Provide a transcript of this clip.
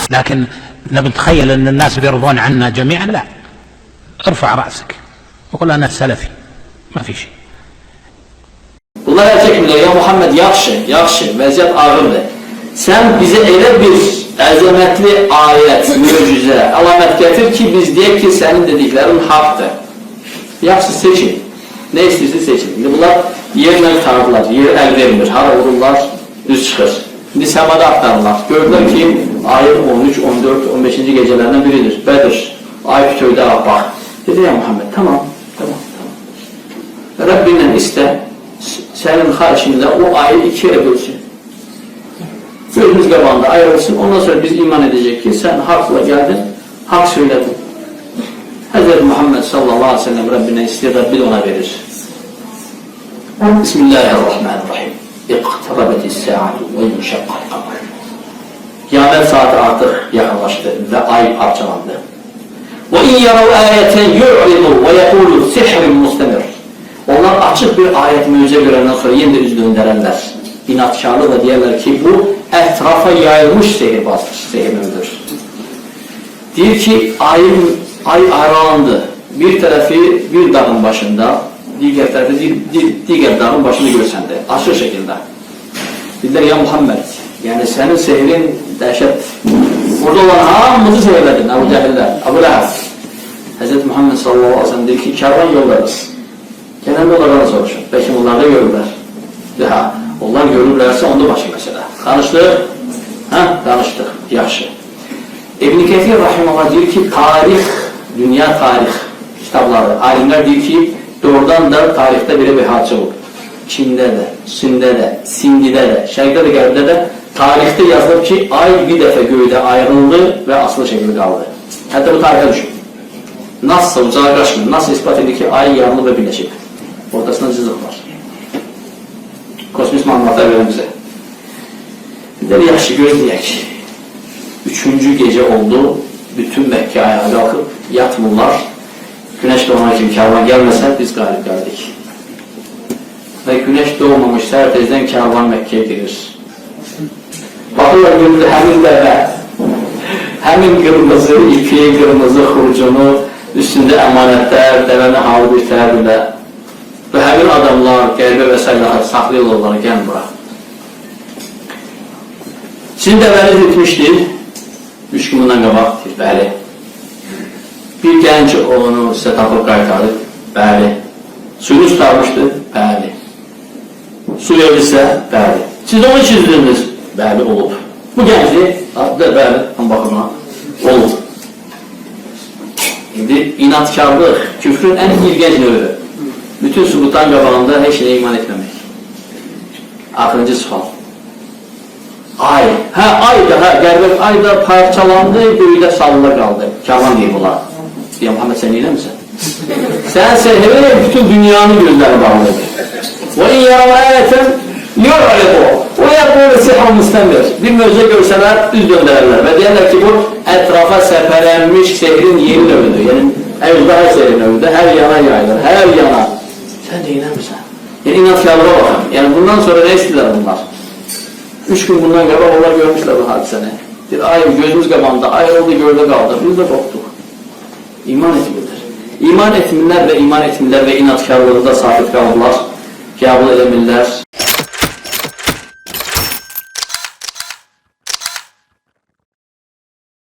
لكن نتخيل أن الناس بيرضون عنا جميعا، لا. ارفع رأسك وقل أنا سلفي، ما في شيء. Bunlar erkekler, ya Muhammed yaxşı, vəziyyət ağırdır. Sən bizə elə bir əzəmətli ayət, möcüzə, əlamət gətir ki, biz deyək ki, sənin dediklərin haqdır. Yaxşı seçin. Nə istəyirsin seçin. İndi bunlar yerlə tanıdılar, yer əl vermir, hara vururlar, düz çıxır. İndi səmada axtarırlar. Gördülər ki, ayın 13, 14, 15-ci gecələrindən biridir. Bədir, ay bütövdə bax. Dedi ya Muhammed, tamam. Rəbbinlə istə, sənin xahişinlə o ayı ikiyə bölsün. Gözümüz qabağında ayrılsın, ondan sonra biz iman edəcək ki, sən haqla gəldin, haqq söylədin. Həzrət Muhammed sallallahu aleyhi ve sellem Rəbbinə istəyir, Rəbbi də ona verir. Bismillahirrahmanirrahim. İqtirabetis-sa'atu ve yunşaqqal-qamar. Qiyamət saati artıq yaxınlaşdı və ay parçalandı. Və in yarav ayatan yu'ridu və yaqulu sihrun mustamir. Onlar açıq bir ayət möcüzə görəndən sonra yenə üz döndərərlər. İnatkarlıqla deyərlər ki, bu ətrafa yayılmış sehirbazdır, sehirlidir. Deyir ki, ay aralandı. Bir tərəfi bir dağın başında, digər tərəfi digər dağın başını görsəndi, açıq şəkildə. Dedilər, ya Muhammed, yəni sənin sehirin dəhşət. Burada olan hamımızı sehirlədin, Əbu Cəhillər, Əbu Ləhəb. Həzrət Muhammed sallallahu aleyhi ve sellem deyir ki, kərvan yollarız. Genelde onlardan soruşun. Belki onlar da görürler. Onlar görürlerse onda başka mesele. Danıştık. Danıştık. Yaxşı. İbn-i Kethir Rahimullah deyir ki, tarih, dünya tarih kitabları, alimler deyir ki, doğrudan da tarihte belə bir hadisə olub. Çində də, Sündə də, Sindidə də, Şərqdə də, Qərbdə də tarihte yazılıb ki, ay bir dəfə göydə ayrıldı və asılı şəkildə qaldı. Hətta bu tarixə düşün. Nasıl ucağa qaçmır, nasıl ispat edir ki, ay yarılıb və birləşib. Ortasında cızıq var. Kosmik məlumatlar verir bizə. Bir də yaxşı gözləyək. 3-cü gecə oldu, bütün Məkkə ayağa qalxıb yatmırlar. Güneş doğana kimi kərvan gəlməsə, biz qalib gəldik. Və güneş doğmamış, səhər tezdən kərvan Məkkəyə girir. Baxırlar görüldü həmin dəvə, həmin qırmızı, ipi, qırmızı xurucunu, üstündə əmanətlər, dəvəni halı bir tərbilə. Və həmin adamlar, qəlbə və səyləxət saxlayırlar onları, gəlin bura. Sizin dəvəniz etmişdir, 3 gün bundan qabaq, bəli. Bir gənc onu sizə tapıb qaytarır, bəli. Suyunu tutarmışdı, bəli. Su verirsə, bəli. Siz onu çizdiniz, bəli, olub. Bu gənci, bəli, baxımına, olub. İndi inatkarlıq, küfrün ən ilgəc növü. Bütün sübutan qabağında heç şeyə iman etməmək. Axırıncı sual. Ay. Ay da parçalandı, böyüdə sallı qaldı. Kərvan deyib bunlar. Ya Muhammed, sən neyləmirsən? Sən sehirin bütün dünyanın gözləri bağlıdır. Və in yarav ayətən yu'ridu və yaqulu sihrun mustamir. Bir möcüzə görsələr, üz döndərərlər və deyərlər ki, bu ətrafa səpələnmiş sehrin yeni növüdür. Yəni, əvzdaha sehrin növüdür. Hər yana yayılır, hər yana. Sən deyinəmirsən. Yəni, inatkarlığa baxın. Yəni, bundan sonra nə istəyirlər bunlar? 3 gün bundan qabaq onlar görmüşlər bu hadisəni. Ay, gözümüz qabağında, ay oldu, göldə qaldı. Biz də qorxduq. İman etmirlər. İman etmirlər və inatkarlığında sabit qalırlar. Qəbul edəmirlər.